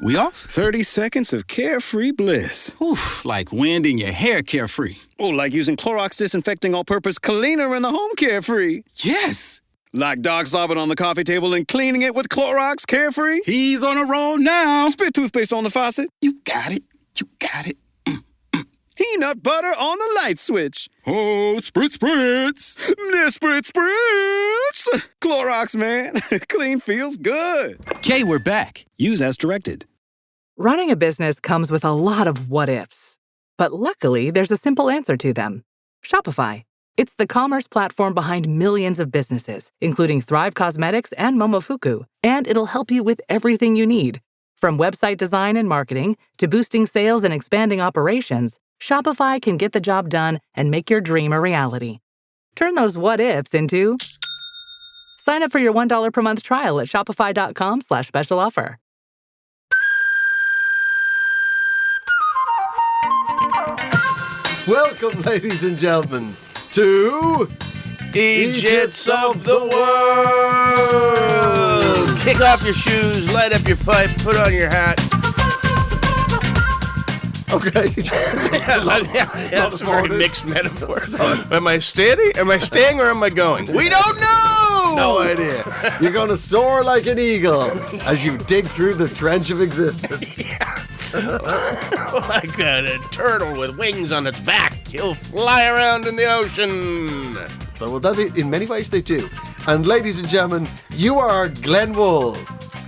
We off? 30 seconds of carefree bliss. Oof, like wind in your hair carefree. Oh, like using Clorox Disinfecting All-Purpose Cleaner in the home carefree. Yes. Like dog slobbing on the coffee table and cleaning it with Clorox Carefree. He's on a roll now. Spit toothpaste on the faucet. You got it. You got it. Peanut butter on the light switch. Oh, spritz, spritz. Spritz, spritz. Clorox, man. Clean feels good. Okay, we're back. Use as directed. Running a business comes with a lot of what-ifs. But luckily, there's a simple answer to them. Shopify. It's the commerce platform behind millions of businesses, including Thrive Cosmetics and Momofuku. And it'll help you with everything you need. From website design and marketing to boosting sales and expanding operations, Shopify can get the job done and make your dream a reality. Turn those what-ifs into... Sign up for your $1 per month trial at shopify.com/special offer. Welcome, ladies and gentlemen, to Eejits of the world. Kick off your shoes, light up your pipe, put on your hat. Okay. That's a very mixed metaphor. Am I steady? Am I staying or am I going? We don't know! No idea. You're going to soar like an eagle as you dig through the trench of existence. Like a turtle with wings on its back. He'll fly around in the ocean. Well, in many ways they do. And ladies and gentlemen, you are Glenn Wool.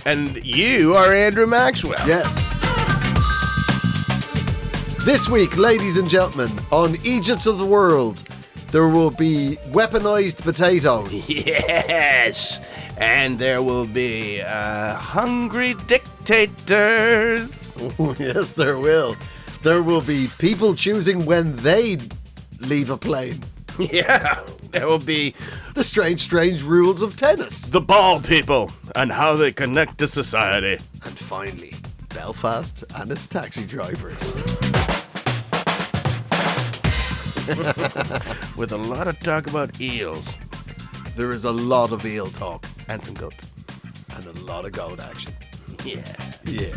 And you are Andrew Maxwell. Yes. This week, ladies and gentlemen, on Eejits of the World, there will be weaponized potatoes. Yes. And there will be hungry dictators. Oh, yes, there will. There will be people choosing when they leave a plane. Yeah. There will be the strange rules of tennis. The ball people and how they connect to society. And finally, Belfast and its taxi drivers. With a lot of talk about eels. There is a lot of eel talk. And some goats. And a lot of goat action. Yeah. Yeah.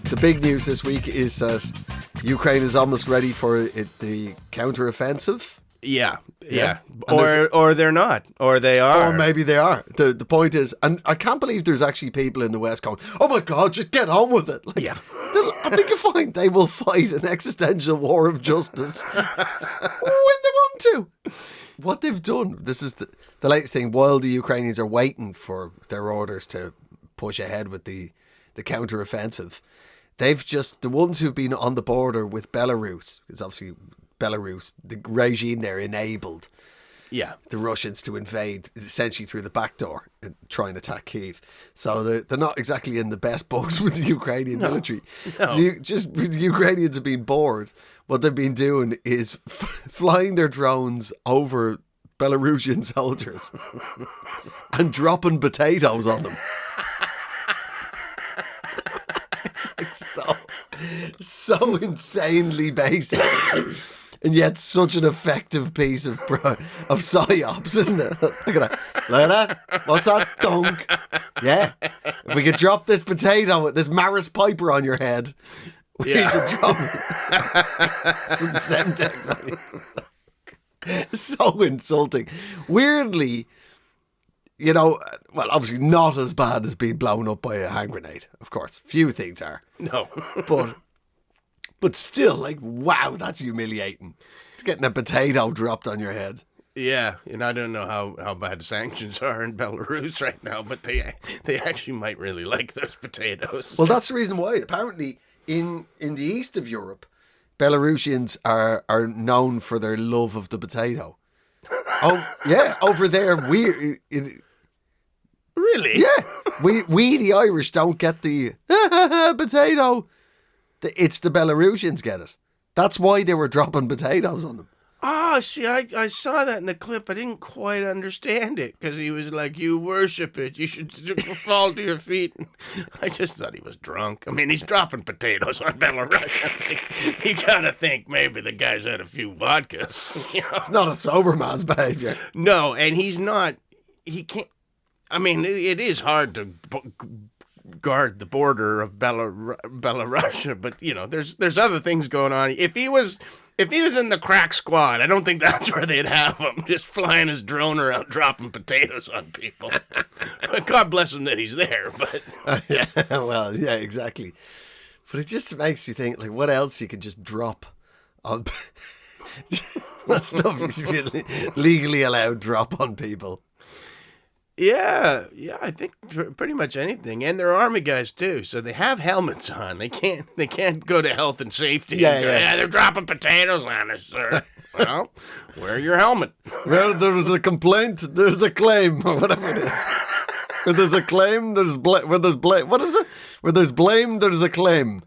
The big news this week is that Ukraine is almost ready for the counter-offensive. Yeah. Or they're not. Or they are. Or maybe they are. The point is, and I can't believe there's actually people in the West going, oh my God, just get on with it. Like, yeah. I think you'll find they will fight an existential war of justice when they want to. What they've done, this is the latest thing, while the Ukrainians are waiting for their orders to push ahead with the counter-offensive, they've just, the ones who've been on the border with Belarus, because obviously Belarus, the regime there enabled the Russians to invade essentially through the back door and try and attack Kyiv. So they're not exactly in the best books with the Ukrainian military. No. The Ukrainians have been bored. What they've been doing is flying their drones over Belarusian soldiers and dropping potatoes on them. It's like so insanely basic. And yet such an effective piece of psyops, isn't it? Look at that. Look at that. What's that? Dunk. Yeah. If we could drop this potato, this Maris Piper on your head, we could drop some Semtex on you. It's so insulting. Weirdly, you know, well, obviously not as bad as being blown up by a hand grenade. Of course, few things are. No. But still, like, wow, that's humiliating. It's getting a potato dropped on your head. Yeah, and I don't know how bad sanctions are in Belarus right now, but they actually might really like those potatoes. Well, that's the reason why. Apparently, in the east of Europe, Belarusians are known for their love of the potato. Oh, yeah, over there, really? Yeah, we the Irish don't get the potato. It's the Belarusians get it. That's why they were dropping potatoes on them. Oh, see, I saw that in the clip. I didn't quite understand it because he was like, you worship it. You should fall to your feet. I just thought he was drunk. I mean, he's dropping potatoes on Belarusians. You got to think maybe the guy's had a few vodkas. You know? It's not a sober man's behavior. No, and he can't. I mean, it is hard to guard the border of Belarus, but you know, there's other things going on. If he was in the crack squad, I don't think that's where they'd have him, just flying his drone around, dropping potatoes on people. God bless him that he's there, but Yeah, well, yeah, exactly. But it just makes you think, like, what else you could just drop on. What stuff you should legally allowed drop on people? yeah, I think pretty much anything, and they're army guys too, so they have helmets on. They can't go to health and safety. Yeah, and go, yeah. They're dropping potatoes on us, sir. Well, wear your helmet. Well, there was a complaint, there's a claim, or whatever it is. Where there's a claim, there's blame. Where there's blame, what is it? Where there's blame, there's a claim.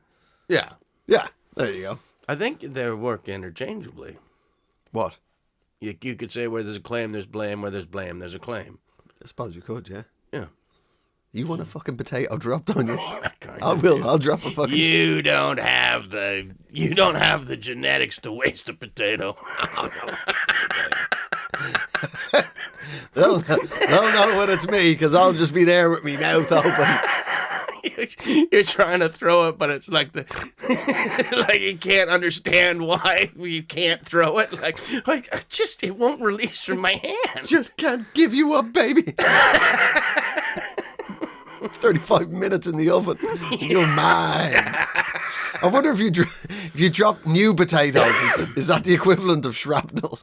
Yeah, Yeah, there you go. I think they work interchangeably. What? You could say where there's a claim, there's blame. Where there's blame, there's a claim. I suppose you could, yeah. Yeah. You want a fucking potato dropped on you? Kinda I will. I'll drop a fucking. You don't have the genetics to waste a potato. They'll know when it's me because I'll just be there with me mouth open. You're trying to throw it, but it's like like you can't understand why you can't throw it. Like it won't release from my hand. Just can't give you up, baby. 35 minutes in the oven. You're mine. I wonder if you drop new potatoes, is that the equivalent of shrapnel?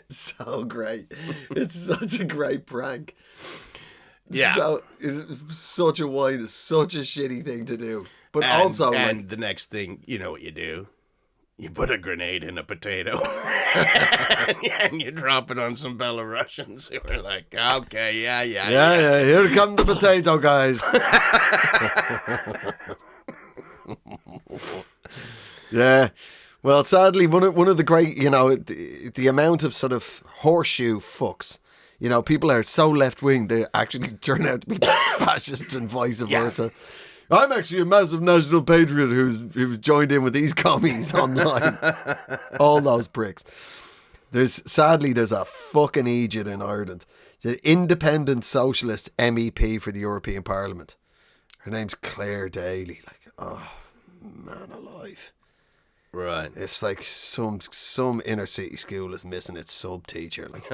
So great. It's such a great prank. Yeah. So it's such a wine, it's such a shitty thing to do. But And also, the next thing, you know what you do? You put a grenade in a potato and you drop it on some Belarusians who are like, okay, yeah. yeah, here come the potato guys. Yeah. Well, sadly, one of the great, you know, the amount of sort of horseshoe fucks, you know, people are so left wing they actually turn out to be fascists and vice versa. I'm actually a massive national patriot who's joined in with these commies online. All those pricks. There's a fucking Eejit in Ireland, the independent socialist MEP for the European Parliament. Her name's Claire Daly. Like, oh man alive. Right. It's like some inner city school is missing its sub teacher. Like,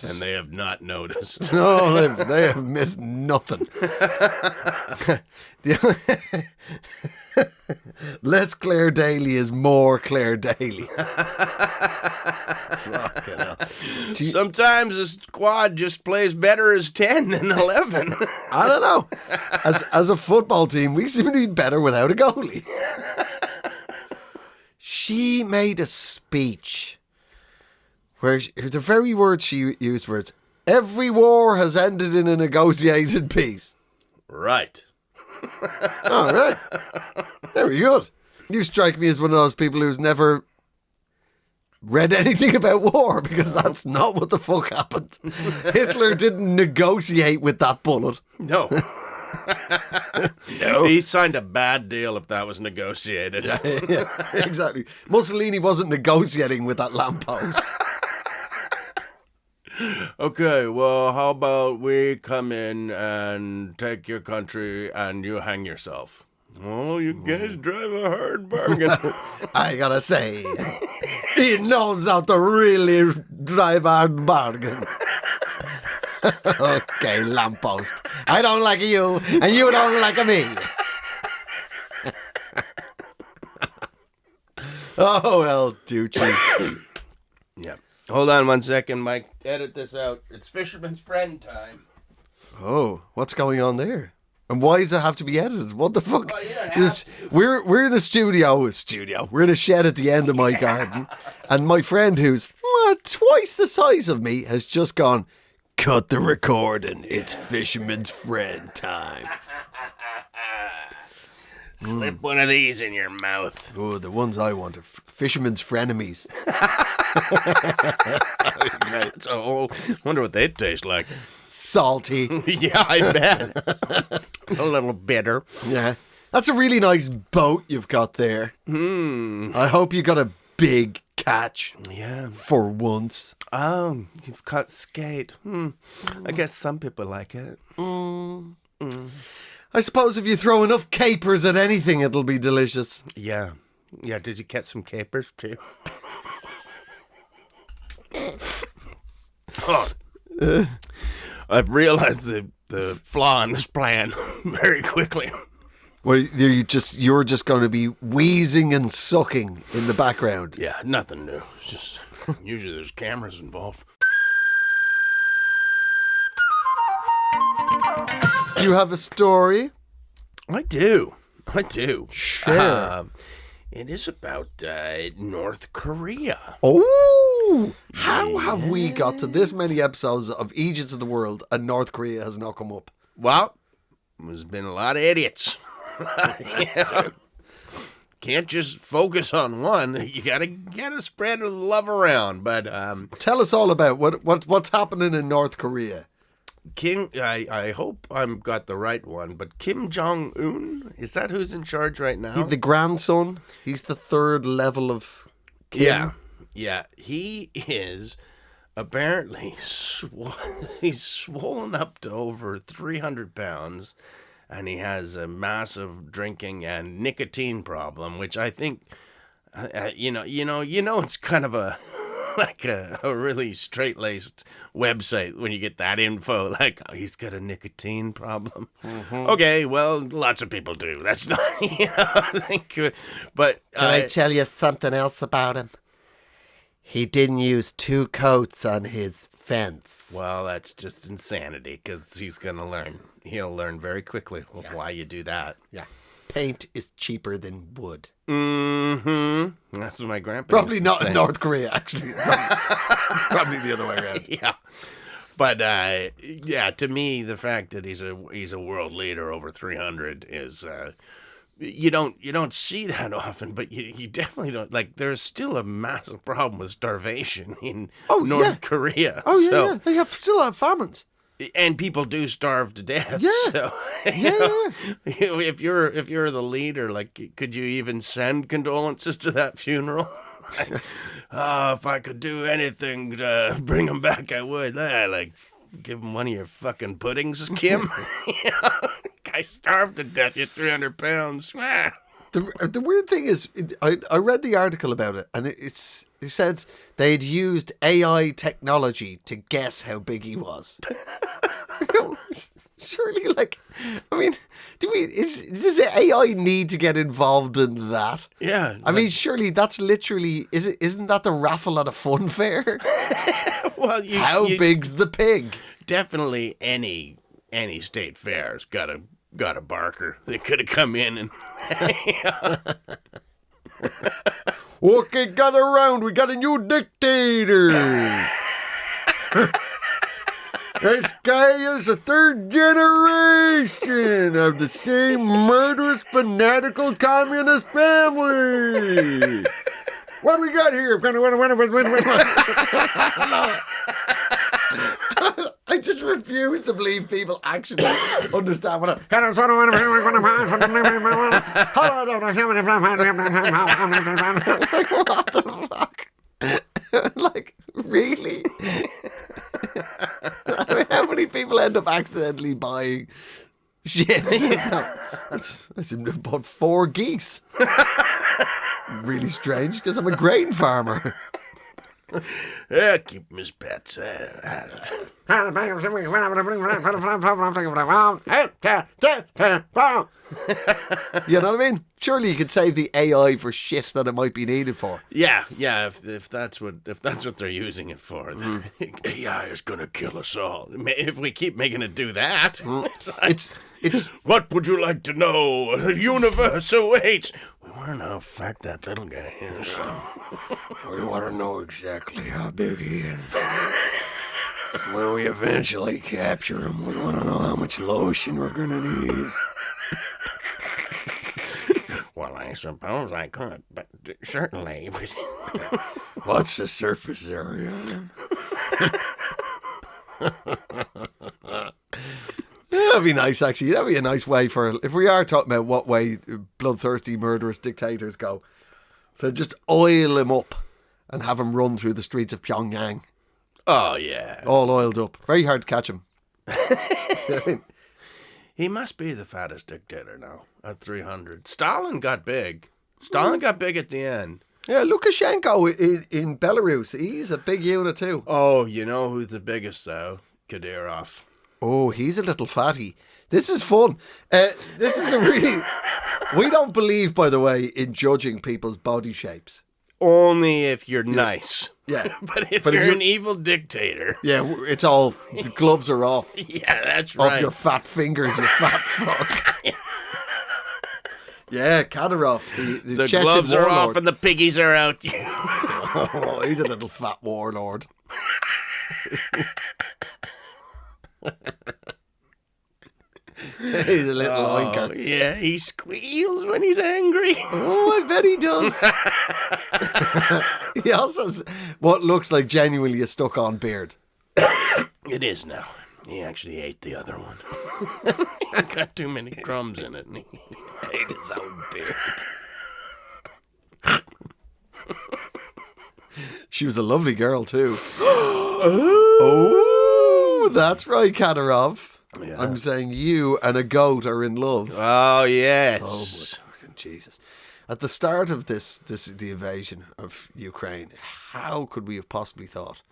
And they have not noticed. no, they have missed nothing. Less Claire Daly is more Claire Daly. Fucking hell. Sometimes a squad just plays better as 10 than 11. I don't know. As a football team, we seem to be better without a goalie. She made a speech where the very words she used were, "Every war has ended in a negotiated peace." Right. All right. Very good. You strike me as one of those people who's never read anything about war, because that's not what the fuck happened. Hitler didn't negotiate with that bullet. No. No. He signed a bad deal if that was negotiated. Yeah, exactly. Mussolini wasn't negotiating with that lamppost. Okay, well, how about we come in and take your country and you hang yourself? Oh, you guys drive a hard bargain. I gotta say, he knows how to really drive a hard bargain. Okay, lamppost. I don't like you, and you don't like me. Oh, well, Ducci. Yeah. Hold on 1 second, Mike. Edit this out. It's Fisherman's Friend time. Oh, what's going on there? And why does it have to be edited? What the fuck? Well, you don't have We're in a studio. We're in a shed at the end of my garden, and my friend, who's twice the size of me, has just gone, "Cut the recording. It's Fisherman's Friend time." Slip one of these in your mouth. Oh, the ones I want are Fisherman's Frenemies. Great. So, wonder what they'd taste like. Salty. Yeah, I bet. A little bitter. Yeah. That's a really nice boat you've got there. I hope you got a big catch Yeah. for once. Oh, you've caught skate. I guess some people like it. I suppose if you throw enough capers at anything, it'll be delicious. Yeah. Yeah, did you catch some capers too? I've realized the flaw in this plan very quickly. Well, you're just going to be wheezing and sucking in the background. Yeah, nothing new. It's just usually there's cameras involved. Do you have a story? I do. Sure. It is about North Korea. Oh, how have we got to this many episodes of Eejits of the World and North Korea has not come up? Well, there's been a lot of idiots. Yeah. Can't just focus on one. You gotta spread the love around. But Tell us all about what's happening in North Korea. I hope I'm got the right one. But Kim Jong-un, is that who's in charge right now? The grandson. He's the third level of Kim. Yeah. He is apparently he's swollen up to over 300 pounds. And he has a massive drinking and nicotine problem, which I think, it's kind of a really straight-laced website when you get that info. Like, oh, he's got a nicotine problem. Mm-hmm. Okay, well, lots of people do. That's not, I think. But can I tell you something else about him? He didn't use 2 coats on his fence. Well, that's just insanity because he's going to learn. He'll learn very quickly why you do that. Yeah. Paint is cheaper than wood. Mm-hmm. That's what my grandpa Probably used to not say. in North Korea, actually. Probably the other way around. Yeah. But, to me, the fact that he's a world leader over 300 is... You don't see that often, but you definitely don't. Like, there's still a massive problem with starvation in North Korea. Oh, yeah. They still have famines. And people do starve to death. Yeah. So, if you're the leader, like, could you even send condolences to that funeral? If I could do anything to bring him back, I would. Give him one of your fucking puddings, Kim. Guy starved to death. You're 300 pounds. The weird thing is, I read the article about it, and it said they'd used AI technology to guess how big he was. Surely, does AI need to get involved in that? Yeah. I mean, surely that's literally, isn't that the raffle at a fun fair? Well, how big's the pig? Definitely any state fair's got a barker. They could have come in and Okay, gather around. We got a new dictator. This guy is the 3rd generation of the same murderous, fanatical communist family. What do we got here? I just refuse to believe people actually understand what what the fuck? Like, really? I mean, how many people end up accidentally buying shit? I seem to have bought 4 geese. Really strange, because I'm a grain farmer. Yeah, keep him as pets. You know what I mean? Surely you could save the AI for shit that it might be needed for. Yeah. If that's what they're using it for, then AI is gonna kill us all. If we keep making it do that, It's what would you like to know? The universe awaits. We want to know how fat that little guy is. We want to know exactly how big he is. When we eventually capture him, we want to know how much lotion we're going to need. Well, I suppose I could, but certainly. What's the surface area? That'd be nice, actually. That'd be a nice way for, if we are talking about what way bloodthirsty, murderous dictators go, to just oil him up and have him run through the streets of Pyongyang, Oh, yeah. all oiled up. Very hard to catch him. He must be the fattest dictator now at 300. Stalin got big. Stalin got big at the end. Yeah, Lukashenko in Belarus, he's a big unit too. Oh, you know who's the biggest, though? Kadyrov. Oh, he's a little fatty. This is fun. This is a really... We don't believe, by the way, in judging people's body shapes. Only if you're nice. Yeah. But if you're an evil dictator. Yeah, it's all... The gloves are off. Yeah, that's Off right. your fat fingers, you fat fuck. Yeah, Kadyrov, the The Chechen gloves are warlord. off and the piggies are out. Oh, he's a little fat warlord. He's a little oinker. Yeah, he squeals when he's angry. Oh, I bet he does. He also has what looks like genuinely a stuck-on beard. It is now. He actually ate the other one. He got too many crumbs in it and he ate his own beard. She was a lovely girl, too. Oh, that's right, Kadyrov. Yeah. I'm saying you and a goat are in love. Oh, yes. Oh, my fucking Jesus. At the start of the invasion of Ukraine, how could we have possibly thought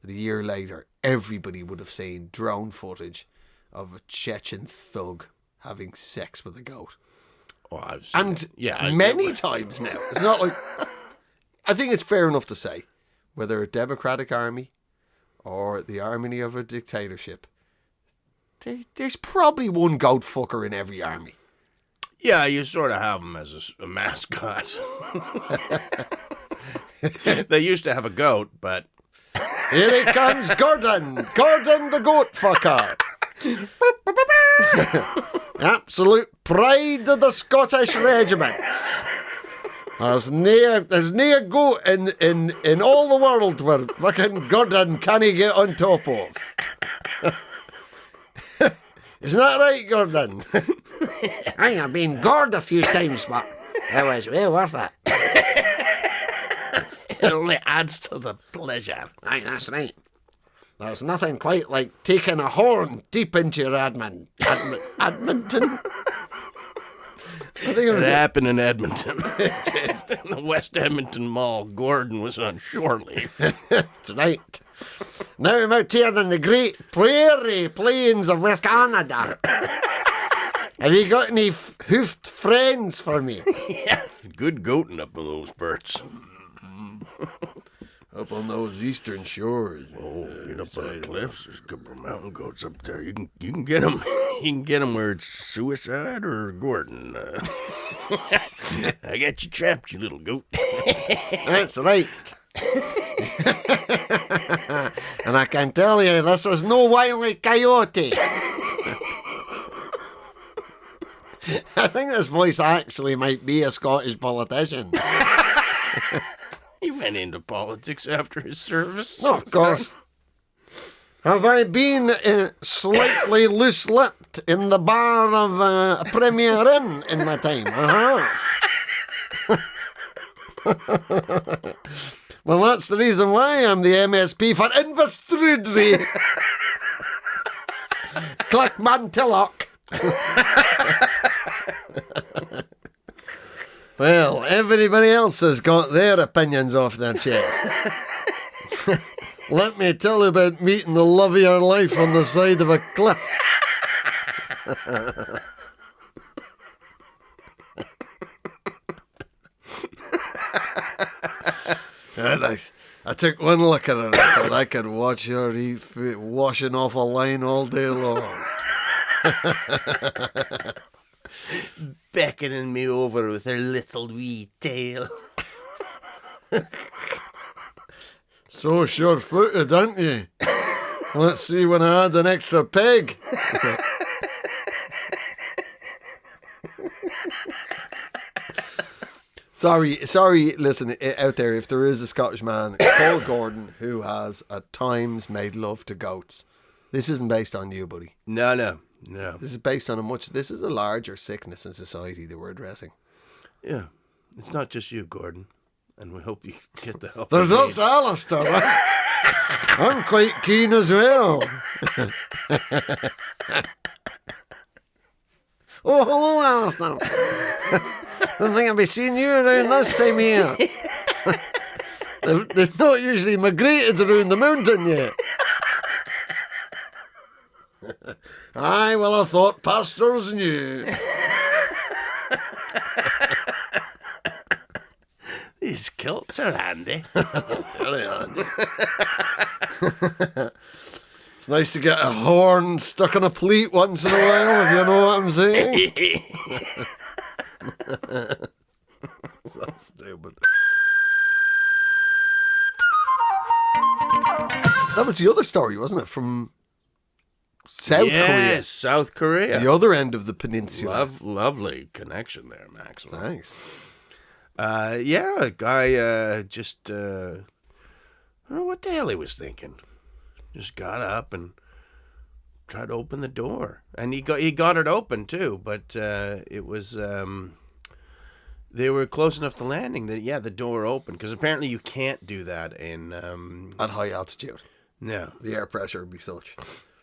that a year later everybody would have seen drone footage of a Chechen thug having sex with a goat? Oh, I've seen And it. Yeah, many times now. It's not like... I think it's fair enough to say, whether a democratic army or the army of a dictatorship, there's probably one goat fucker in every army. Yeah, you sort of have him as a mascot. They used to have a goat, but... Here he comes, Gordon! Gordon the goat fucker! Absolute pride of the Scottish regiments. There's near goat in all the world where fucking Gordon can't get on top of. Isn't that right, Gordon? I have been gored a few times, but it was well worth it. It only adds to the pleasure. Aye, that's right. There's nothing quite like taking a horn deep into your Edmonton. I think It happened in Edmonton. In the West Edmonton Mall, Gordon was on shore leave. Tonight. Now I'm out here in the great prairie plains of West Canada. Have you got any hoofed friends for me? Yeah, good goating up with those birds. Up on those eastern shores. Oh, get up on the cliffs. There's a couple of mountain goats up there. You can get them. You can get them where it's Suicide or Gordon. I got you trapped, you little goat. That's right. And I can tell you, this is no wily coyote. I think this voice actually might be a Scottish politician. He went into politics after his service. No, of course. Have I been slightly loose-lipped in the bar of a Premier Inn in my time? I have. Well, that's the reason why I'm the MSP for Inverstrudry. Clickmantillock. Well, everybody else has got their opinions off their chest. Let me tell you about meeting the love of your life on the side of a cliff. I took one look at her and I thought I could watch her eat food, washing off a line all day long. Beckoning me over with her little wee tail. So sure-footed, aren't you? Let's see when I add an extra peg. Sorry, listen, out there, if there is a Scottish man, Paul Gordon, who has at times made love to goats, this isn't based on you, buddy. No. This is based on this is a larger sickness in society that we're addressing. Yeah, it's not just you, Gordon. and we hope you get the help. There's you us, need. Alistair. I'm quite keen as well. Oh, hello, Alistair. I think I'll be seeing you around this time of year. They've not usually migrated around the mountain yet. Aye, well, I thought pastors knew. These kilts are handy. Really handy. It's nice to get a horn stuck on a pleat once in a while, if you know what I'm saying. That's stupid. That was the other story, wasn't it? From South Korea. South Korea. The other end of the peninsula. Lovely connection there, Maxwell. Thanks. Yeah, a guy just, I don't know what the hell he was thinking. Just got up and tried to open the door. And he got it open too, but it was, they were close enough to landing that, yeah, the door opened. Because apparently you can't do that in... At high altitude. No. The air pressure would be such.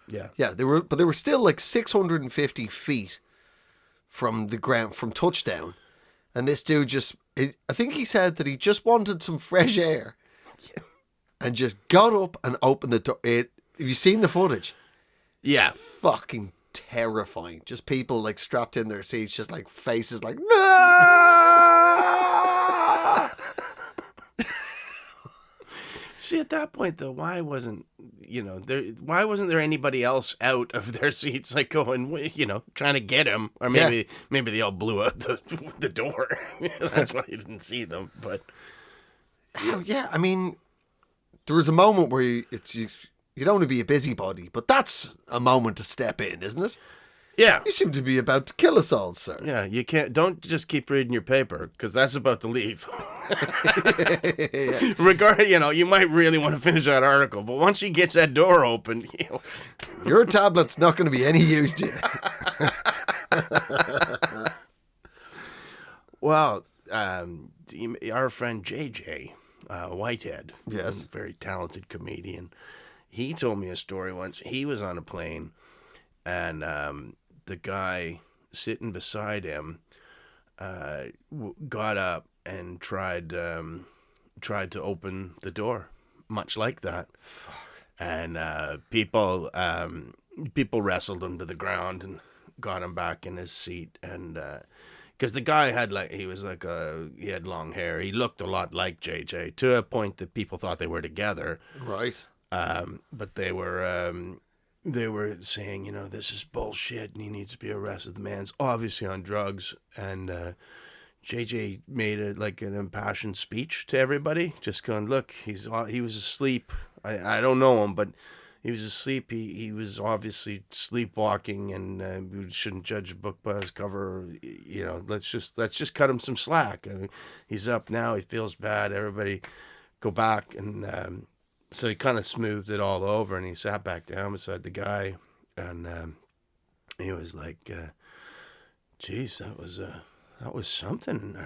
Yeah. Yeah, they were still like 650 feet from the ground, from touchdown. And this dude I think he said that he just wanted some fresh air. And just got up and opened the door. Have you seen the footage? Yeah. Fucking terrifying. Just people like strapped in their seats, just like faces like, no! See, at that point, though, why wasn't there anybody else out of their seats, like going, trying to get him? Or maybe they all blew out the door. That's why you didn't see them. But yeah, I mean, there was a moment where you don't want to be a busybody, but that's a moment to step in, isn't it? yeah, You seem to be about to kill us all, sir. yeah, you don't just keep reading your paper because that's about to leave. You might really want to finish that article, but once he gets that door open, Your tablet's not going to be any use to you. Well, our friend JJ Whitehead, Yes. a very talented comedian, he told me a story once. He was on a plane, and the guy sitting beside him got up and tried to open the door, much like that. And people wrestled him to the ground and got him back in his seat. And because the guy had he had long hair. He looked a lot like JJ to a point that people thought they were together. Right. But they were saying, this is bullshit and he needs to be arrested. The man's obviously on drugs. And JJ made an impassioned speech to everybody, just going, look, he was asleep. I don't know him, but he was asleep. He was obviously sleepwalking, and we shouldn't judge a book by its cover. Let's just cut him some slack. He's up now. He feels bad. Everybody go back. And so he kind of smoothed it all over, and he sat back down beside the guy, and he was like, geez, that was something.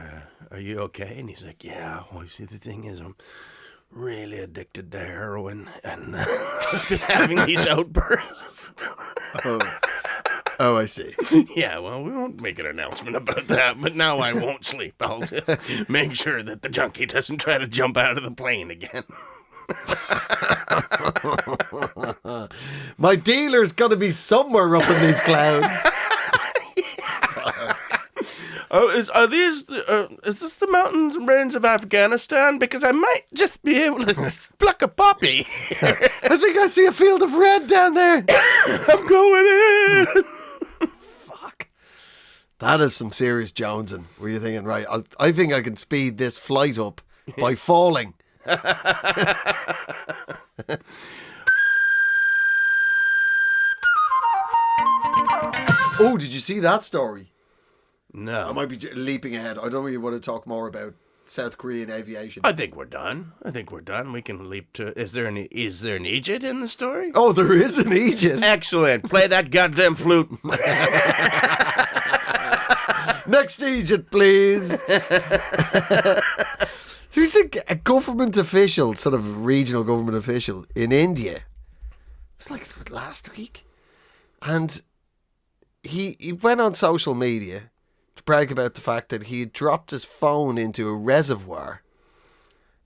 Are you okay? And he's like, yeah. Well, you see, the thing is, I'm really addicted to heroin and having these outbursts. Oh, I see. Yeah, well, we won't make an announcement about that, but now I won't sleep. I'll just make sure that the junkie doesn't try to jump out of the plane again. My dealer's got to be somewhere up in these clouds. Oh, is this the mountains and range of Afghanistan? Because I might just be able to pluck a poppy. I think I see a field of red down there. I'm going in. Fuck. That is some serious jonesing. Were you thinking, right, I think I can speed this flight up by falling. Oh, did you see that story? I No. might be leaping ahead. I don't really want to talk more about South Korean aviation. I think we're done. We can leap to... Is there an Eejit in the story? Oh, there is an Egypt. Excellent. Play that goddamn flute. Next Egypt, please. There's a government official, sort of a regional government official in India. It was like last week. And he went on social media to brag about the fact that he had dropped his phone into a reservoir.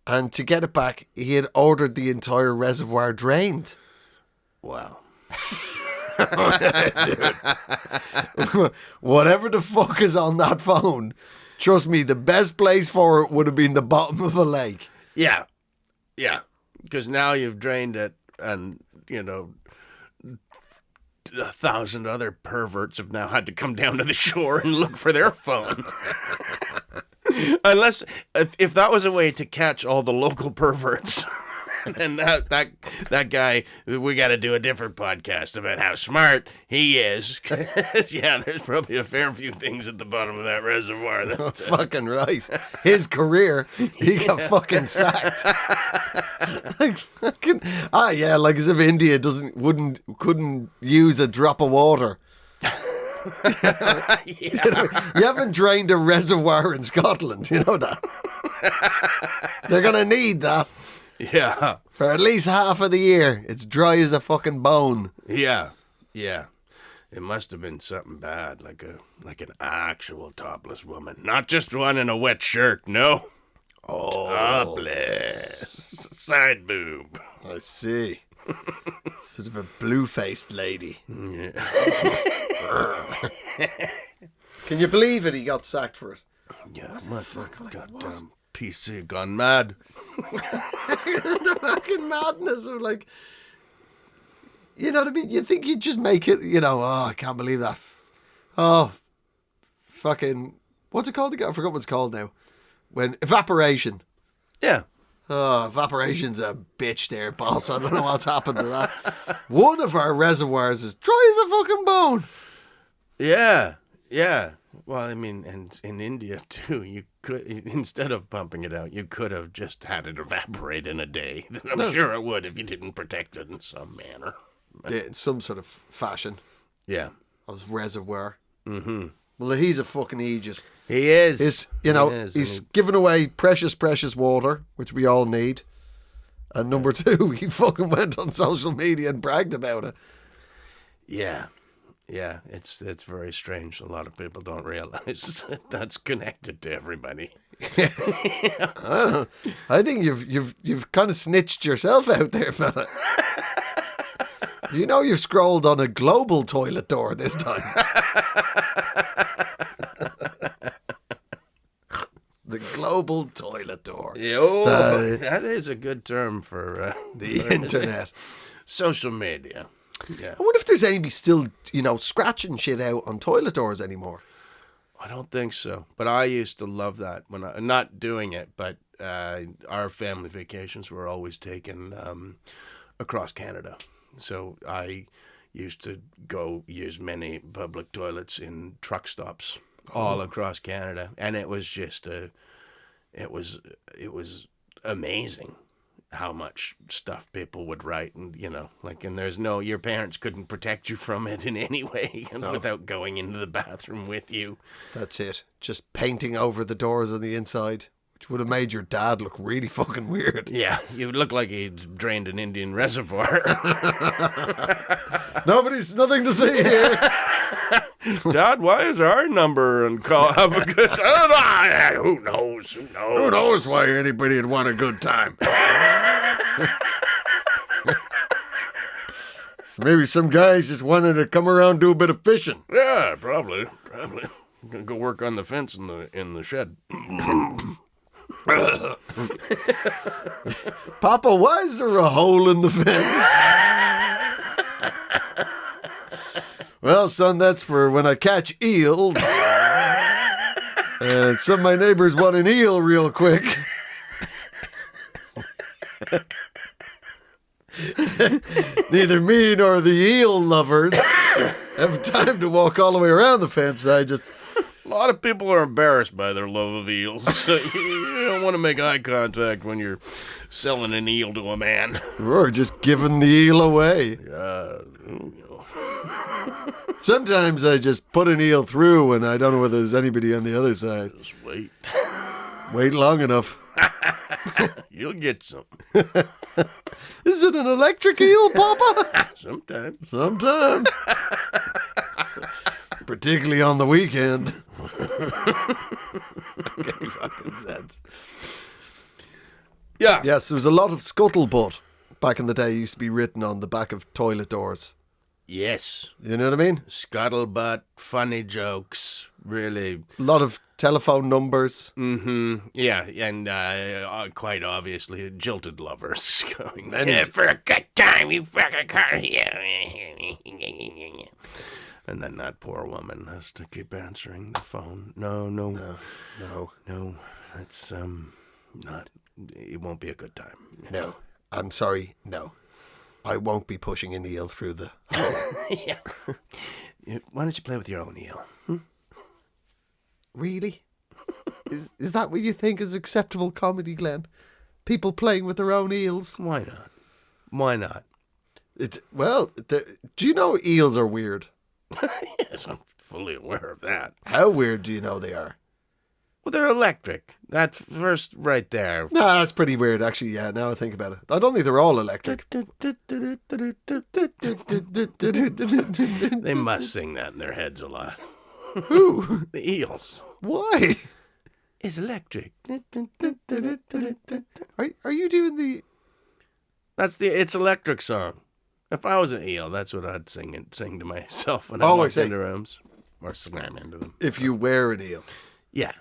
And to get it back, he had ordered the entire reservoir drained. Wow. Dude. Whatever the fuck is on that phone, trust me, the best place for it would have been the bottom of a lake. Yeah. Yeah. Because now you've drained it and, 1,000 other perverts have now had to come down to the shore and look for their phone. Unless, if that was a way to catch all the local perverts, then that guy, we got to do a different podcast about how smart he is. 'Cause, yeah, there's probably a fair few things at the bottom of that reservoir. That, Fucking right. His career, he got fucking sacked. Like fucking, like as if India couldn't use a drop of water. yeah. You haven't drained a reservoir in Scotland, you know that. They're gonna need that Yeah. for at least half of the year. It's dry as a fucking bone. Yeah. Yeah. It must have been something bad, like an actual topless woman, not just one in a wet shirt. No. Topless. Side boob. I see. Sort of a blue-faced lady. Yeah. Can you believe it? He got sacked for it. Yeah. What the goddamn PC gone mad. The fucking madness of like, you know what I mean? You think you'd just make it, I can't believe that. Oh, fucking, what's it called again? I forgot what it's called now. When evaporation. Yeah. Oh, evaporation's a bitch there, boss. I don't know what's happened to that. One of our reservoirs is dry as a fucking bone. Yeah. Yeah. Well, I mean, and in India too, you could, instead of pumping it out, you could have just had it evaporate in a day. I'm sure it would if you didn't protect it in some manner. Yeah, in some sort of fashion. Yeah. Of reservoir. Mm-hmm. Well, he's a fucking Egypt. He is. He's giving away precious water, which we all need. And number two, he fucking went on social media and bragged about it. Yeah. Yeah, it's very strange. A lot of people don't realize that's connected to everybody. I think you've kind of snitched yourself out there, fella. You've scrolled on a global toilet door this time. The global toilet door. That is a good term for the internet. Social media. Yeah. I wonder if there's anybody still, scratching shit out on toilet doors anymore. I don't think so. But I used to love that when I'm not doing it, but our family vacations were always taken across Canada. So I used to go use many public toilets in truck stops all across Canada. And it was just it was amazing how much stuff people would write, and and there's your parents couldn't protect you from it in any way without going into the bathroom with you. That's it. Just painting over the doors on the inside, which would have made your dad look really fucking weird. Yeah, you would look like he'd drained an Indian reservoir. Nothing to see here. Dad, why is our number and call have a good time? Who knows? Who knows why anybody would want a good time? Maybe some guys just wanted to come around and do a bit of fishing. Yeah, probably. Gonna go work on the fence in the shed. Papa, why is there a hole in the fence? Well, son, that's for when I catch eels. And some of my neighbors want an eel real quick. Neither me nor the eel lovers have time to walk all the way around the fence. A lot of people are embarrassed by their love of eels. So you don't want to make eye contact when you're selling an eel to a man. Or just giving the eel away. Yeah. Sometimes I just put an eel through and I don't know whether there's anybody on the other side. Just wait. Wait long enough. You'll get some. Is it an electric eel, Papa? Sometimes. Sometimes. Particularly on the weekend. Okay, fucking sense. Yeah. Yes, there was a lot of scuttlebutt back in the day. Used to be written on the back of toilet doors. Yes. You know what I mean? Scuttlebutt, funny jokes, really. A lot of telephone numbers. Mm-hmm. Yeah, and quite obviously, jilted lovers going, Many yeah, for a good time, you fucking car. Yeah. And then that poor woman has to keep answering the phone. No. That's, not, it won't be a good time. No. I'm sorry, no. I won't be pushing an eel through the hole. Yeah. Why don't you play with your own eel? Really? Is that what you think is acceptable comedy, Glenn? People playing with their own eels? Why not? Why not? Do you know eels are weird? Yes, I'm fully aware of that. How weird do you know they are? Well, they're electric. That first right there. No, that's pretty weird, actually. Yeah, now I think about it. I don't think they're all electric. They must sing that in their heads a lot. Who? The eels. Why? It's electric. Are you doing the... That's the It's Electric song. If I was an eel, that's what I'd sing to myself when I Oh, I walked see. into rooms. Or slam into them. If you were an eel, Yeah.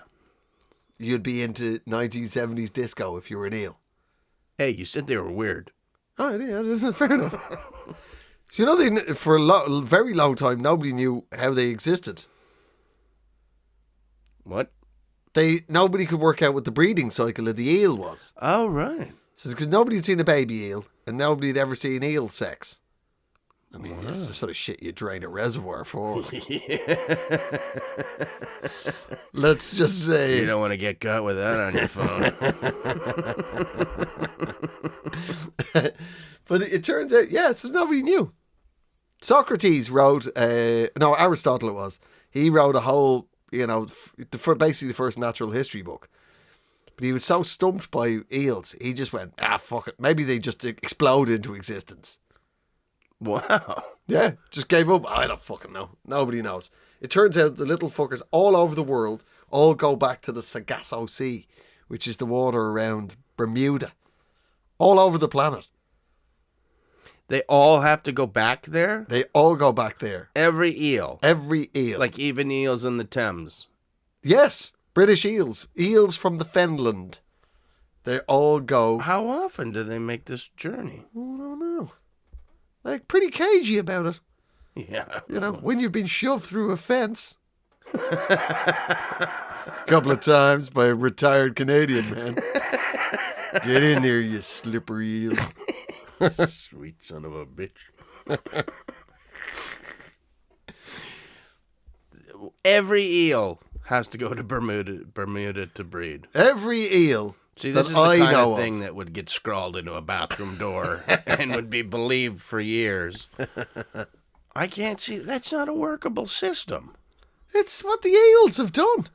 you'd be into 1970s disco if you were an eel. Hey, you said they were weird. Oh, yeah, fair enough. You know, for a very long time, nobody knew how they existed. What? Nobody could work out what the breeding cycle of the eel was. Oh, right. Because nobody had seen a baby eel, and nobody had ever seen eel sex. I mean, it's the sort of shit you drain a reservoir for. Let's just say... You don't want to get caught with that on your phone. But it turns out, so nobody knew. Socrates wrote, Aristotle it was. He wrote a whole, basically the first natural history book. But he was so stumped by eels, he just went, fuck it. Maybe they just explode into existence. Wow. Yeah, just gave up. I don't fucking know. Nobody knows. It turns out the little fuckers all over the world all go back to the Sargasso Sea, which is the water around Bermuda. All over the planet. They all have to go back there? They all go back there. Every eel? Every eel. Like even eels in the Thames? Yes, British eels. Eels from the Fenland. They all go... How often do they make this journey? I don't know. They're pretty cagey about it. Yeah. When you've been shoved through a fence. Couple of times by a retired Canadian man. Get in there, you slippery eel. Sweet son of a bitch. Every eel has to go to Bermuda to breed. Every eel. See, this is that the I kind know of thing that would get scrawled into a bathroom door and would be believed for years. I can't see. That's not a workable system. It's what the eels have done.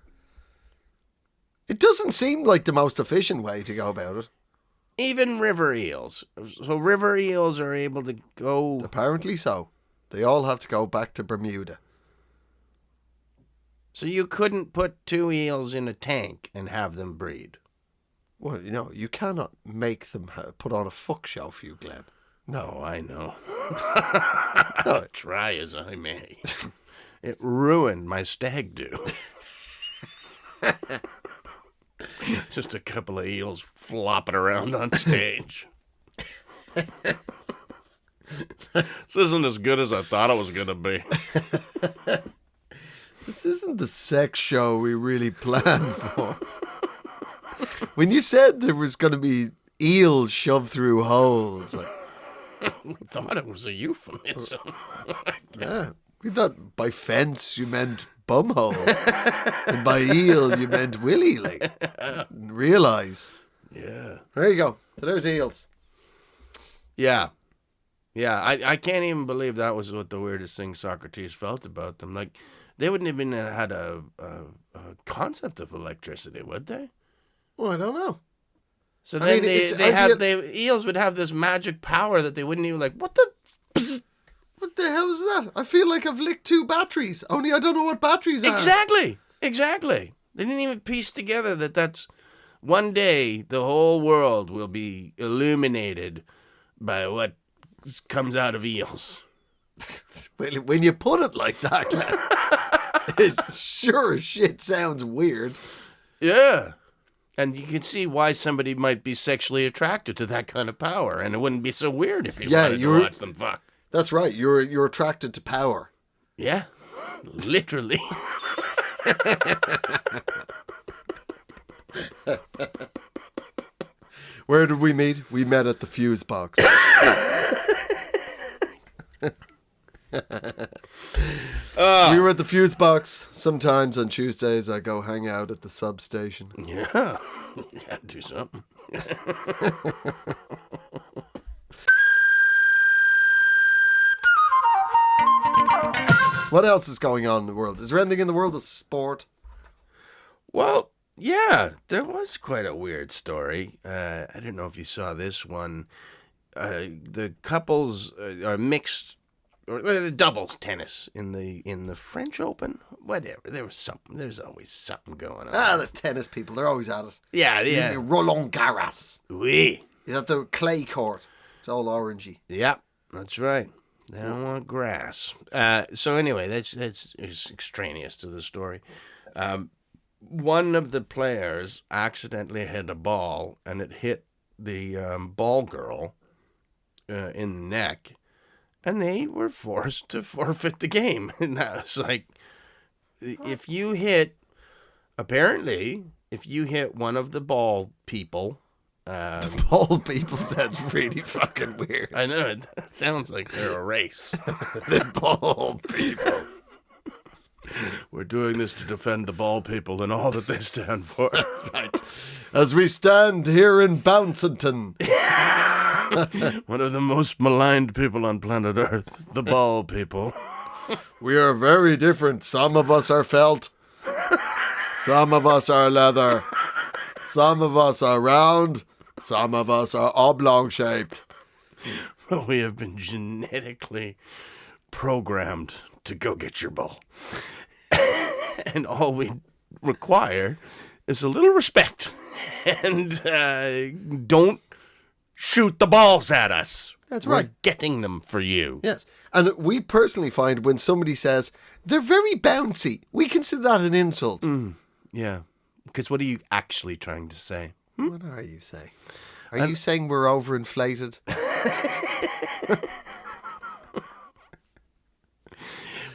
It doesn't seem like the most efficient way to go about it. Even river eels. So river eels are able to go... Apparently so. They all have to go back to Bermuda. So you couldn't put two eels in a tank and have them breed? Well, you cannot make them put on a fuck show for you, Glenn. No. Oh, I know. No. Try as I may. It ruined my stag do. Just a couple of eels flopping around on stage. This isn't as good as I thought it was going to be. This isn't the sex show we really planned for. When you said there was going to be eels shoved through holes, I thought it was a euphemism. yeah, we thought by fence you meant bumhole, and by eel you meant willy. Didn't realise. Yeah. There you go. So there's eels. Yeah. Yeah, I can't even believe that was what the weirdest thing Socrates felt about them. Like, they wouldn't even have had a concept of electricity, would they? Well, I don't know. So I then mean, the eels would have this magic power that they wouldn't even like. What the? Psst. What the hell is that? I feel like I've licked 2 batteries. Only I don't know what batteries are. Exactly. They didn't even piece together that that's one day the whole world will be illuminated by what comes out of eels. Well, when you put it like that, it sure as shit sounds weird. Yeah. And you can see why somebody might be sexually attracted to that kind of power, and it wouldn't be so weird if you wanted to watch them fuck. That's right. You're attracted to power. Yeah, literally. Where did we meet? We met at the fuse box. We were at the fuse box. Sometimes on Tuesdays I go hang out at the substation. Yeah, do something. What else is going on in the world? Is there anything in the world of sport? Well, yeah, there was quite a weird story. I don't know if you saw this one. The couples are mixed, or the doubles tennis in the French Open. Whatever, there's always something going on. The tennis people, they're always at it. Yeah. Roland Garros. Oui. Is that the clay court? It's all orangey. Yeah, that's right. They don't want grass. So anyway, that's extraneous to the story. One of the players accidentally hit a ball, and it hit the ball girl in the neck, and they were forced to forfeit the game. And that was like, if you hit one of the ball people. The ball people sounds really fucking weird. I know, it sounds like they're a race. The ball people. We're doing this to defend the ball people and all that they stand for. Right. As we stand here in Bouncington. One of the most maligned people on planet Earth, the ball people. We are very different. Some of us are felt. Some of us are leather. Some of us are round. Some of us are oblong-shaped. We have been genetically programmed to go get your ball. And all we require is a little respect. And don't shoot the balls at us. That's right. We're getting them for you. Yes. And we personally find when somebody says, they're very bouncy, we consider that an insult. Yeah. Because what are you actually trying to say? What are you saying? Are you saying we're overinflated?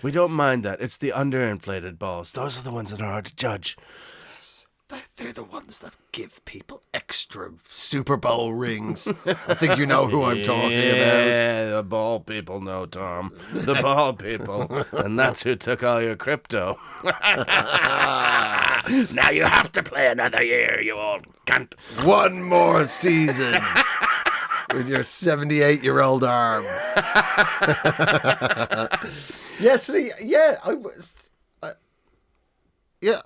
We don't mind that. It's the underinflated balls. Those are the ones that are hard to judge. Yes. They're the ones that give people extra Super Bowl rings. I think you know who I'm talking about. Yeah, the ball people know, Tom. The ball people. And that's who took all your crypto. Now you have to play another year, you old cunt. One more season with your 78-year-old arm. Yes, I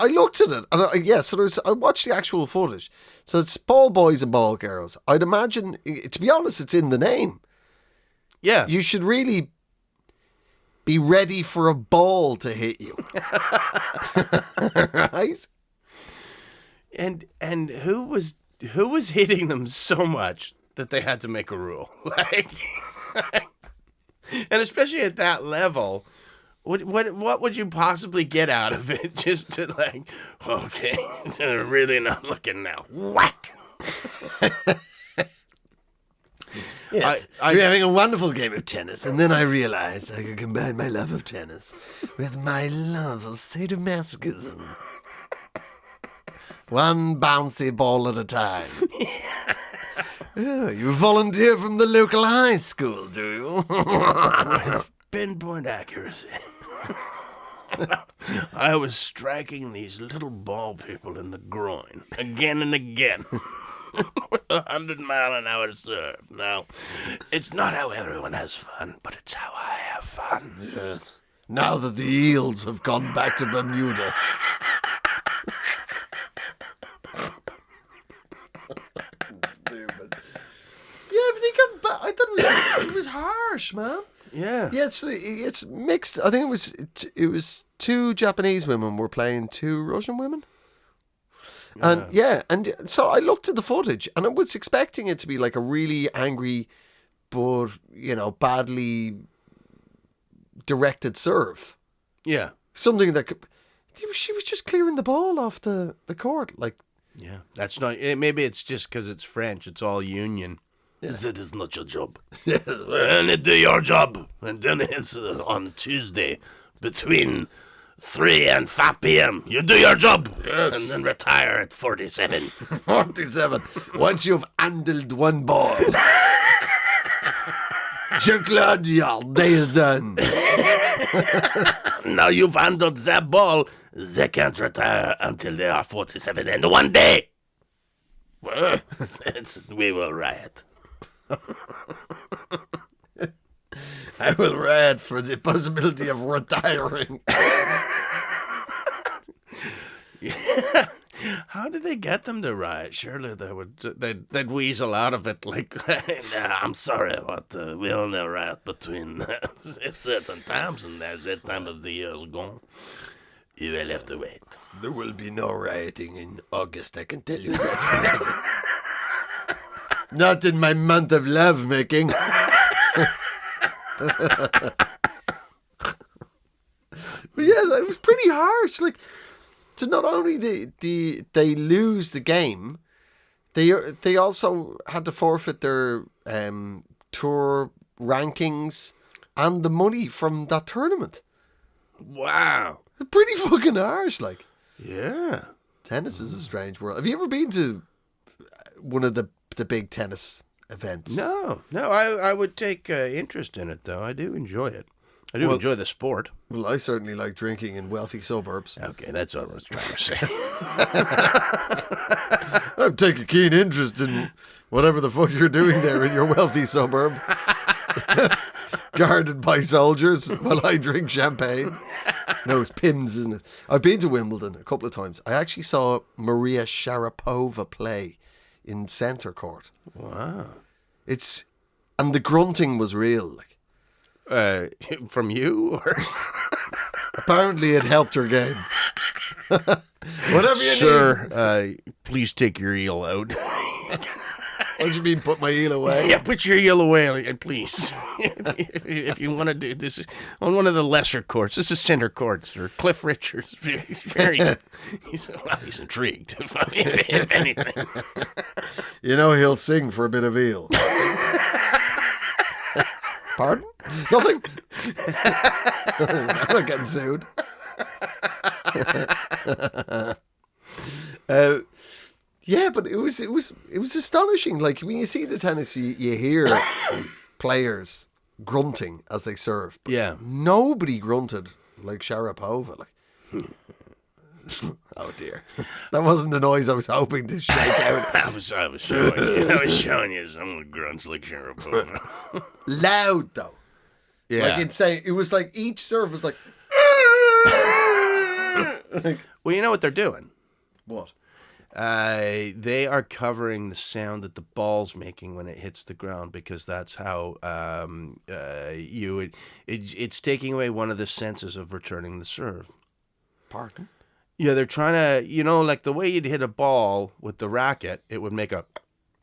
looked at it, and so I watched the actual footage. So it's ball boys and ball girls. I'd imagine, to be honest, it's in the name. Yeah. You should really be ready for a ball to hit you. Right? And who was hitting them so much that they had to make a rule? Like, and especially at that level, what would you possibly get out of it? Just to like, okay, they're really not looking now. Whack. Yes, we're having a wonderful game of tennis, and then I realized I could combine my love of tennis with my love of sadomasochism. One bouncy ball at a time. Oh, you volunteer from the local high school, do you? With pinpoint accuracy. I was striking these little ball people in the groin again and again. With 100-mile-an-hour serve. Now, it's not how everyone has fun, but it's how I have fun. Yes. Now that the eels have gone back to Bermuda. It was harsh, man. Yeah. Yeah, it's mixed. I think it was 2 Japanese women were playing 2 Russian women. And and so I looked at the footage and I was expecting it to be like a really angry but, badly directed serve. Yeah. Something that she was just clearing the ball off the court. Like, Yeah. That's not, maybe it's just because it's French. It's all union. That is not your job. And do your job. And then it's on Tuesday between 3 and 5 p.m. You do your job. Yes. And then retire at 47. 47. Once you've handled one ball. Jean-Claude, your day is done. Now you've handled that ball. They can't retire until they are 47 and 1 day. Well, we will riot. I will riot for the possibility of retiring. How did they get them to riot? Surely they'd weasel out of it like, I'm sorry, but we only riot between certain times, and as that time of the year is gone, you will have to wait. There will be no rioting in August, I can tell you that. Not in my month of love making. But yeah, it was pretty harsh. Like, to not only they lose the game, they also had to forfeit their tour rankings and the money from that tournament. Wow. Pretty fucking harsh, like. Yeah. Tennis is a strange world. Have you ever been to one of the big tennis events? No. I would take interest in it, though. I do enjoy it. I do enjoy the sport. Well, I certainly like drinking in wealthy suburbs. Okay, that's what I was trying to say. I take a keen interest in whatever the fuck you're doing there in your wealthy suburb. Guarded by soldiers while I drink champagne. No, it's Pimm's, isn't it? I've been to Wimbledon a couple of times. I actually saw Maria Sharapova play in centre court. Wow. And the grunting was real. Like, From you? Or? apparently it helped her game. Whatever you need. Sir, please take your eel out. What do you mean, put my eel away? Yeah, put your eel away, please. if you want to do this on one of the lesser courts. This is center courts, or Cliff Richards. He's intrigued, if anything. You know he'll sing for a bit of eel. Pardon? Nothing? I'm not getting sued. Yeah, but it was astonishing. Like, when you see the tennis, you hear players grunting as they serve. But yeah. Nobody grunted like Sharapova. Like, oh dear, that wasn't the noise I was hoping to shake out. I was showing you some grunts like Sharapova. Loud though. Yeah. Like, insane. It was like each serve was like. Well, you know what they're doing? What? They are covering the sound that the ball's making when it hits the ground, because that's how it's taking away one of the senses of returning the serve. Pardon? Yeah, they're trying to, like the way you'd hit a ball with the racket, it would make a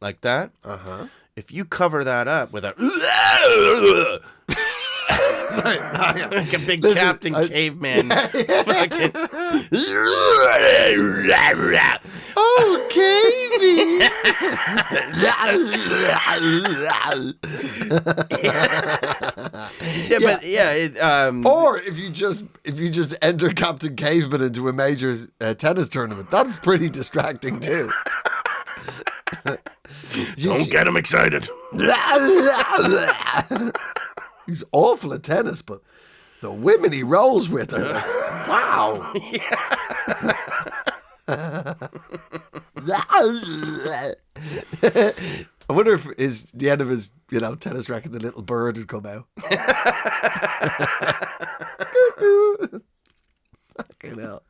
like that. Uh-huh. If you cover that up with a like a big Captain Caveman. Fucking... Oh, Cavey! Yeah, but yeah. Or if you just enter Captain Caveman into a major tennis tournament, that's pretty distracting too. Don't get him excited. He's awful at tennis, but the women he rolls with are like, wow. I wonder if the end of his, tennis racket, the little bird would come out. Fucking hell.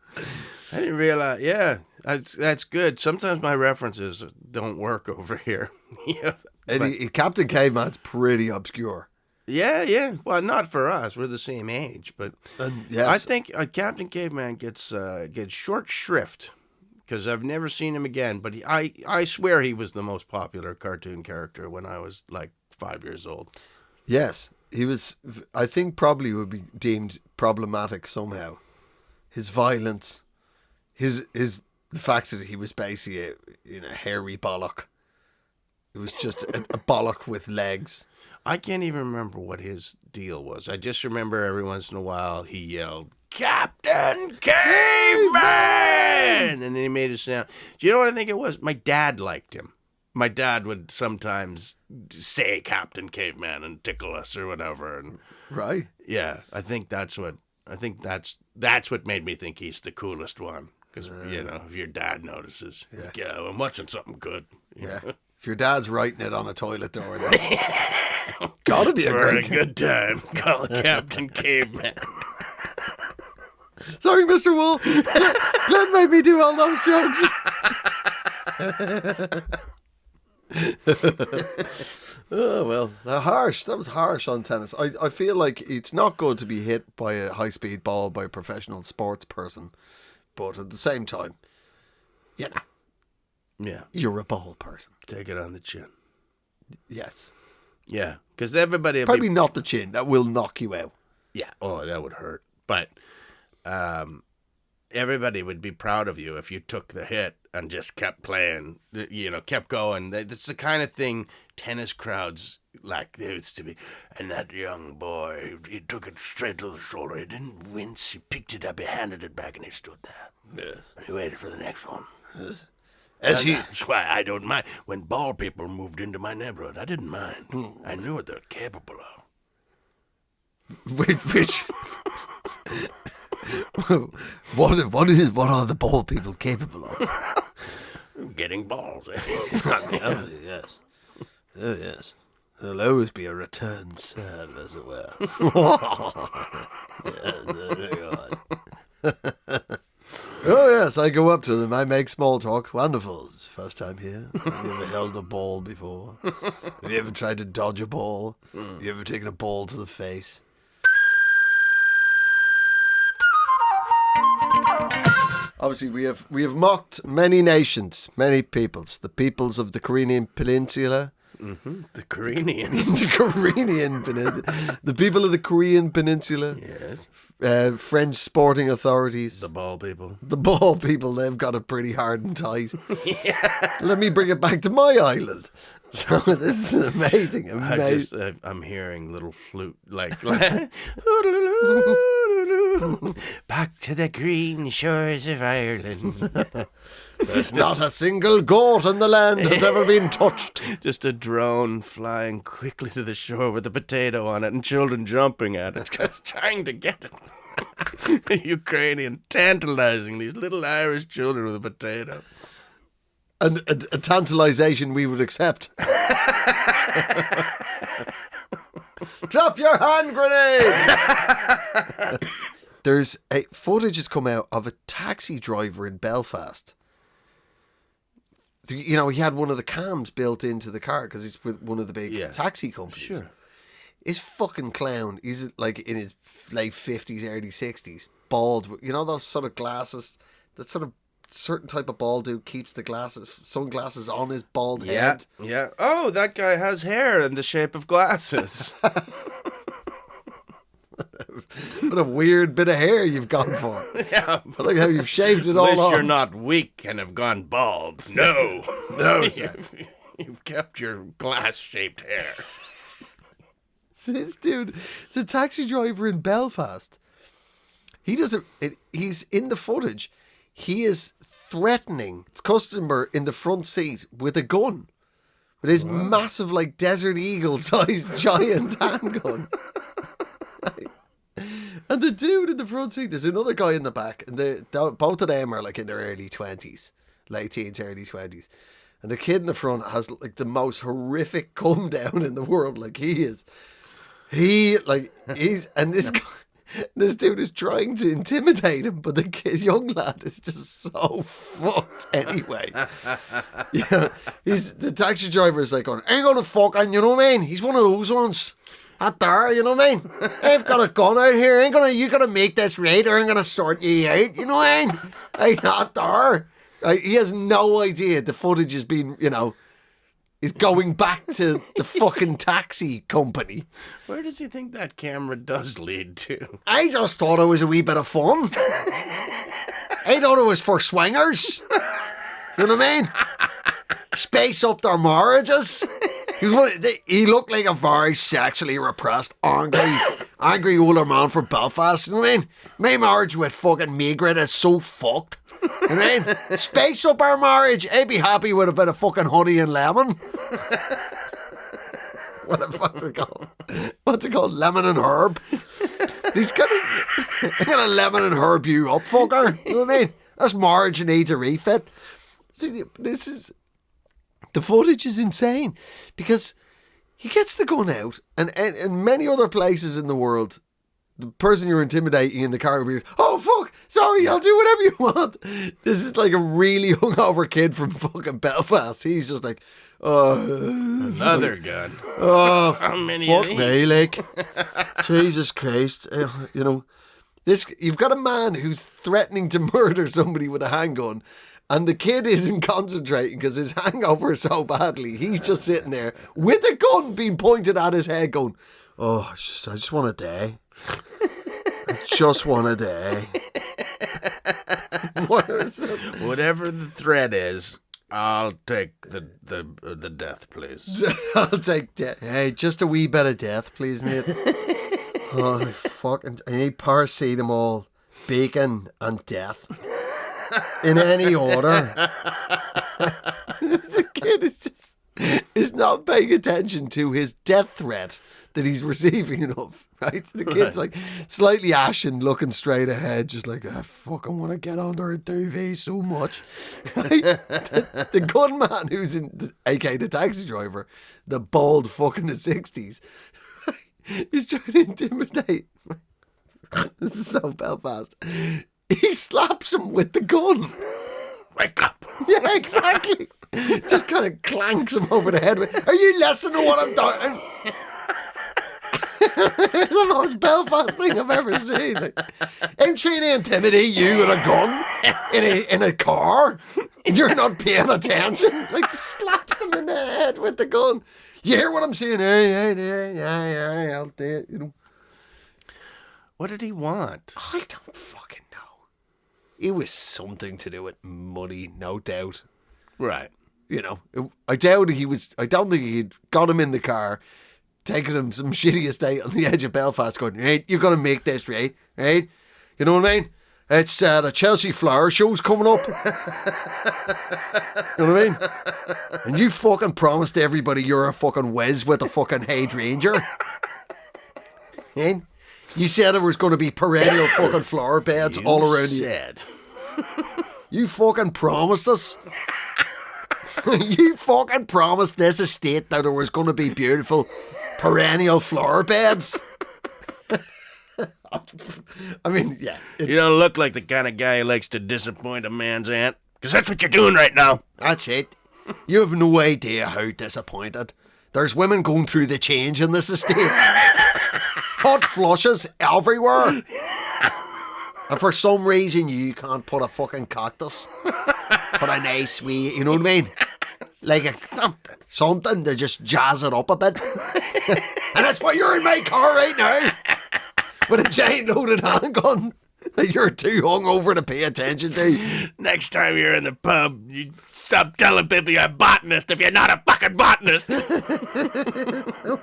I didn't realize. Yeah, That's good. Sometimes my references don't work over here. Yeah. Captain Caveman's pretty obscure. Yeah. Well, not for us. We're the same age, but Yes. I think Captain Caveman gets short shrift because I've never seen him again. But I swear he was the most popular cartoon character when I was like 5 years old. Yes, he was. I think probably would be deemed problematic somehow. His violence, the fact that he was basically a hairy bollock. It was just a bollock with legs. I can't even remember what his deal was. I just remember every once in a while he yelled, "Captain Caveman!" And then he made a sound. Do you know what I think it was? My dad liked him. My dad would sometimes say Captain Caveman and tickle us or whatever. And Right. yeah, I think that's what made me think he's the coolest one. Because, if your dad notices, I'm watching something good. Yeah. If your dad's writing it on a toilet door, then gotta be For a good time, call Captain Caveman. Sorry, Mr. Wool. Glenn made me do all those jokes. Oh, well, they're harsh. That was harsh on tennis. I feel like it's not good to be hit by a high-speed ball by a professional sports person. But at the same time, Yeah. you're a ball person. Take it on the chin. Yes. Yeah. Because everybody will Probably not the chin. That will knock you out. Yeah. Oh, that would hurt. But everybody would be proud of you if you took the hit and just kept playing, kept going. That's the kind of thing tennis crowds like there used to be. And that young boy, he took it straight to the shoulder. He didn't wince. He picked it up. He handed it back and he stood there. Yeah. And he waited for the next one. That's why I don't mind. When ball people moved into my neighborhood, I didn't mind. I knew what they're capable of. Which what are the ball people capable of? Getting balls. Yes. Oh, yes. There'll always be a return serve, as it were. Yes, very good. Oh, yes, I go up to them. I make small talk. Wonderful. It's first time here. Have you ever held a ball before? Have you ever tried to dodge a ball? Have you ever taken a ball to the face? Obviously, we have mocked many nations, many peoples. The peoples of the Korean Peninsula. Mm-hmm. The Koreans. The Korean Peninsula. The people of the Korean Peninsula. Yes. French sporting authorities. The ball people. The ball people, they've got it pretty hard and tight. Yeah. Let me bring it back to my island. So this is amazing. I'm hearing little flute like back to the green shores of Ireland. There's not a single goat in the land has ever been touched. Just a drone flying quickly to the shore with a potato on it and children jumping at it, just trying to get it. Ukrainian tantalizing these little Irish children with a potato. And a tantalization we would accept. Drop your hand grenade! There's footage has come out of a taxi driver in Belfast. He had one of the cams built into the car because he's with one of the big taxi companies. Sure. His fucking clown, he's like in his late 50s, early 60s, bald. You know those sort of glasses, that sort of certain type of bald dude keeps the sunglasses on his bald head. Yeah. Oh, that guy has hair in the shape of glasses. What a weird bit of hair you've gone for. Yeah. I like how you've shaved it all off. You're not weak and have gone bald. No. No, sir. You've kept your glass-shaped hair. So this dude, it's a taxi driver in Belfast. He's in the footage. He is threatening his customer in the front seat with a gun. With his massive, like, Desert Eagle-sized giant handgun. And the dude in the front seat, there's another guy in the back, and both of them are like in their early 20s, late teens, early 20s. And the kid in the front has like the most horrific come down in the world. Like and this guy, This dude is trying to intimidate him, but the young lad is just so fucked anyway. Yeah, the taxi driver is like going, ain't gonna fucking, you know what I mean? He's one of those ones. Out there, you know what I mean? I've got a gun out here. You gotta make this right or I'm gonna sort you out, you know what I mean? Like, out there. He has no idea the footage has been, is going back to the fucking taxi company. Where does he think that camera does lead to? I just thought it was a wee bit of fun. I thought it was for swingers. You know what I mean? Spice up their marriages. He looked like a very sexually repressed, angry older man from Belfast. You know what I mean? My marriage with fucking Margaret is so fucked. You know what I mean? Spice up our marriage. I'd be happy with a bit of fucking honey and lemon. What's it called? Lemon and herb. I'm gonna lemon and herb you up, fucker. You know what I mean? This marriage needs a refit. The footage is insane because he gets the gun out, and in many other places in the world, the person you're intimidating in the car will be, oh fuck, sorry, I'll do whatever you want. This is like a really hungover kid from fucking Belfast. He's just like, Another gun. oh, How many fuck of these? me, like, Jesus Christ, you've got a man who's threatening to murder somebody with a handgun. And the kid isn't concentrating because his hangover so badly. He's just sitting there with a gun being pointed at his head going, oh, I just want to die. I just want to die. Whatever the threat is, I'll take the death, please. I'll take death. Hey, just a wee bit of death, please, mate. Oh, fucking, I need paracetamol, bacon, and death. In any order. The kid is not paying attention to his death threat that he's receiving enough, right? The kid's like slightly ashen, looking straight ahead, just like, I fucking want to get under a duvet so much. Right? The gunman who's aka the taxi driver, the bald fuck in the 60s, is trying to intimidate. This is so Belfast. He slaps him with the gun. Wake up. Yeah, exactly. Just kind of clanks him over the head with, are you listening to what I'm doing? It's the most Belfast thing I've ever seen. Like, I'm trying to intimidate you with a gun in a car and you're not paying attention. Like, slaps him in the head with the gun. You hear what I'm saying? Yeah, I'll do it, What did he want? I don't fucking know. It was something to do with money, no doubt. Right. I don't think he'd got him in the car, taking him some shitty estate on the edge of Belfast going, hey, you're going to make this, right? Right? You know what I mean? It's the Chelsea Flower Show's coming up. You know what I mean? And you fucking promised everybody you're a fucking whiz with a fucking hydrangea. Eh? You said there was going to be perennial fucking flower beds all around you. You fucking promised us. You fucking promised this estate that there was going to be beautiful perennial flower beds. I mean, yeah. You don't look like the kind of guy who likes to disappoint a man's aunt. Because that's what you're doing right now. That's it. You have no idea how disappointed. There's women going through the change in this estate. Hot flushes everywhere. And for some reason you can't put a fucking cactus. Put a nice wee, you know what I mean? Like a something to just jazz it up a bit. And that's why you're in my car right now. With a giant loaded handgun that you're too hungover to pay attention to. Next time you're in the pub, you stop telling people you're a botanist if you're not a fucking botanist.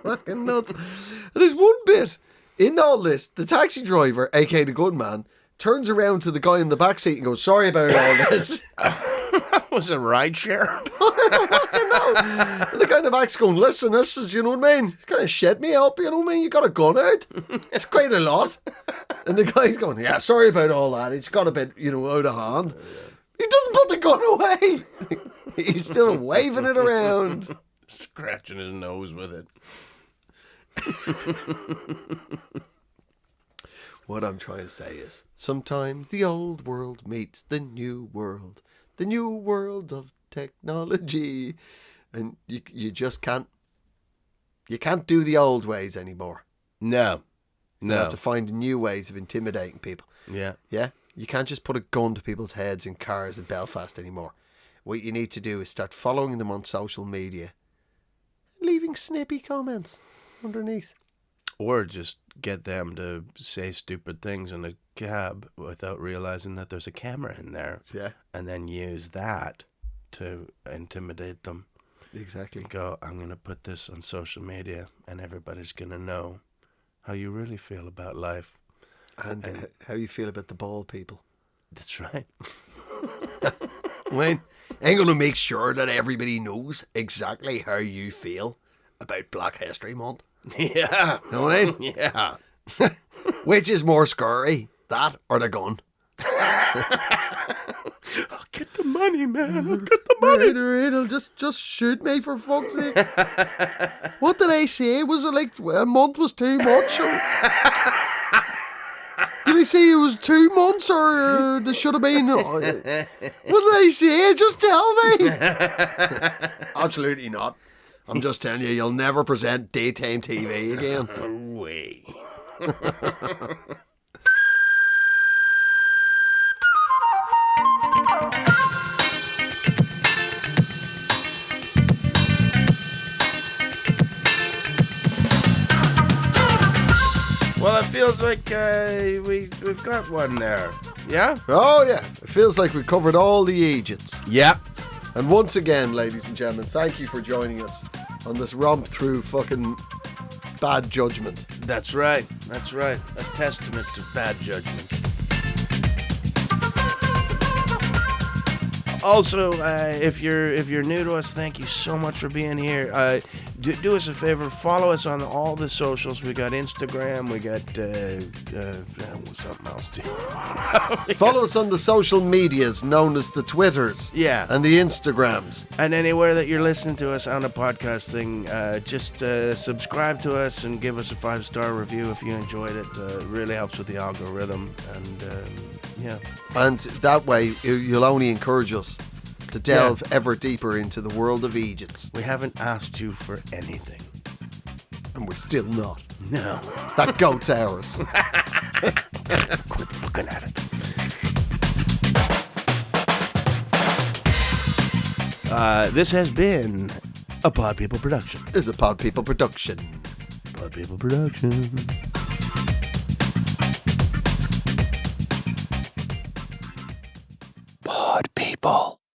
Fucking nuts. There's one bit in all this, the taxi driver, aka the gunman, turns around to the guy in the back seat and goes, sorry about all this. That was a ride share. And the guy in the back's going, listen, this is, you know what I mean? It's kind of shit me up, you know what I mean? You got a gun out. It's quite a lot. And the guy's going, yeah, sorry about all that. It's got a bit, out of hand. He doesn't put the gun away. He's still waving it around. Scratching his nose with it. What I'm trying to say is, sometimes the old world meets the new world of technology, and you just can't. You can't do the old ways anymore. No. You have to find new ways of intimidating people. Yeah. Yeah? You can't just put a gun to people's heads in cars in Belfast anymore. What you need to do is start following them on social media, leaving snippy comments underneath. Or just get them to say stupid things in a cab without realizing that there's a camera in there. Yeah. And then use that to intimidate them. Exactly. Go, I'm going to put this on social media and everybody's going to know how you really feel about life. And how you feel about the bald people. That's right. Wayne, I'm going to make sure that everybody knows exactly how you feel about Black History Month. Yeah. Know what I mean? Yeah. Which is more scary, that or the gun? I'll get the money, man. I'll get the money. Right, just shoot me for fuck's sake. What did I say? Was it like a month was too much? Or... Did I say it was 2 months or there should have been... What did I say? Just tell me. Absolutely not. I'm just telling you, you'll never present daytime TV again. No way. Well, it feels like we've got one there. Yeah? Oh, yeah. It feels like we covered all the Eejits. Yeah. And once again, ladies and gentlemen, thank you for joining us on this romp through fucking bad judgment. That's right. That's right. A testament to bad judgment. Also, if you're new to us, thank you so much for being here. Do us a favor, follow us on all the socials. We got Instagram, we got something else too. Follow us on the social medias known as the Twitters, Yeah. and the Instagrams. And anywhere that you're listening to us on a podcast thing, just subscribe to us and give us a 5-star review if you enjoyed it. It really helps with the algorithm, and yeah. And that way, you'll only encourage us to delve ever deeper into the world of Eejits. We haven't asked you for anything. And we're still not. No. That goat's ours. Quit looking at it. This has been a Pod People production. It's a Pod People production. Pod People production. Pod people.